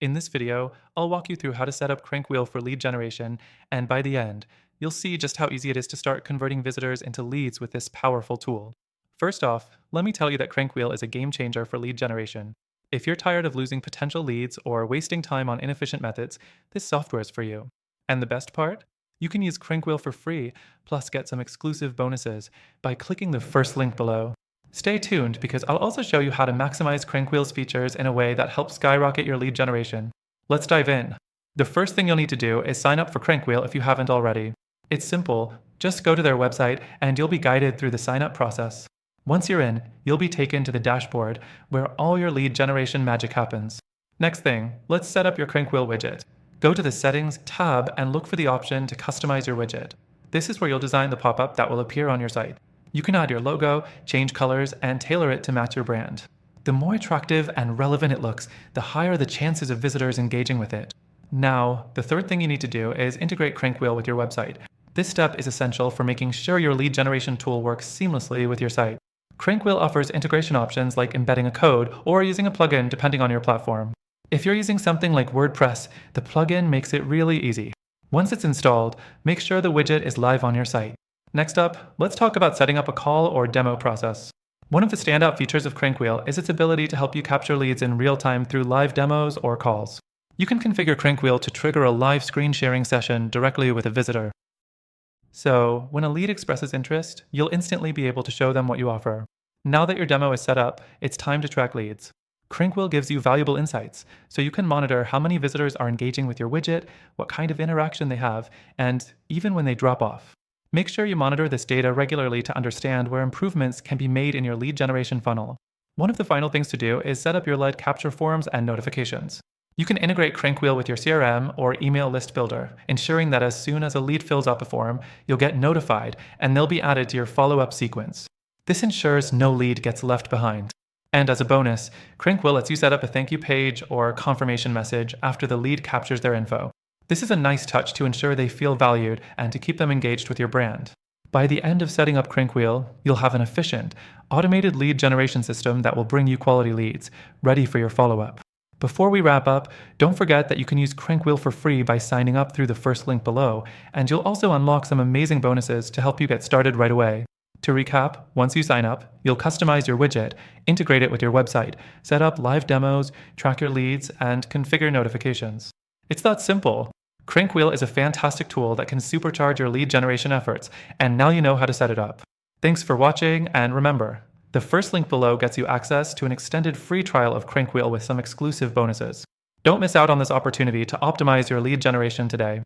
In this video, I'll walk you through how to set up CrankWheel for lead generation, and by the end, you'll see just how easy it is to start converting visitors into leads with this powerful tool. First off, let me tell you that CrankWheel is a game changer for lead generation. If you're tired of losing potential leads or wasting time on inefficient methods, this software is for you. And the best part? You can use CrankWheel for free, plus get some exclusive bonuses by clicking the first link below. Stay tuned because I'll also show you how to maximize CrankWheel's features in a way that helps skyrocket your lead generation. Let's dive in. The first thing you'll need to do is sign up for CrankWheel if you haven't already. It's simple. Just go to their website and you'll be guided through the sign up process. Once you're in, you'll be taken to the dashboard where all your lead generation magic happens. Next thing, let's set up your CrankWheel widget. Go to the Settings tab and look for the option to customize your widget. This is where you'll design the pop-up that will appear on your site. You can add your logo, change colors, and tailor it to match your brand. The more attractive and relevant it looks, the higher the chances of visitors engaging with it. Now, the third thing you need to do is integrate CrankWheel with your website. This step is essential for making sure your lead generation tool works seamlessly with your site. CrankWheel offers integration options like embedding a code or using a plugin depending on your platform. If you're using something like WordPress, the plugin makes it really easy. Once it's installed, make sure the widget is live on your site. Next up, let's talk about setting up a call or demo process. One of the standout features of CrankWheel is its ability to help you capture leads in real time through live demos or calls. You can configure CrankWheel to trigger a live screen sharing session directly with a visitor. So, when a lead expresses interest, you'll instantly be able to show them what you offer. Now that your demo is set up, it's time to track leads. CrankWheel gives you valuable insights, so you can monitor how many visitors are engaging with your widget, what kind of interaction they have, and even when they drop off. Make sure you monitor this data regularly to understand where improvements can be made in your lead generation funnel. One of the final things to do is set up your lead capture forms and notifications. You can integrate CrankWheel with your CRM or email list builder, ensuring that as soon as a lead fills out a form, you'll get notified and they'll be added to your follow-up sequence. This ensures no lead gets left behind. And as a bonus, CrankWheel lets you set up a thank you page or confirmation message after the lead captures their info. This is a nice touch to ensure they feel valued and to keep them engaged with your brand. By the end of setting up CrankWheel, you'll have an efficient, automated lead generation system that will bring you quality leads, ready for your follow-up. Before we wrap up, don't forget that you can use CrankWheel for free by signing up through the first link below, and you'll also unlock some amazing bonuses to help you get started right away. To recap, once you sign up, you'll customize your widget, integrate it with your website, set up live demos, track your leads, and configure notifications. It's that simple. CrankWheel is a fantastic tool that can supercharge your lead generation efforts, and now you know how to set it up. Thanks for watching, and remember, the first link below gets you access to an extended free trial of CrankWheel with some exclusive bonuses. Don't miss out on this opportunity to optimize your lead generation today.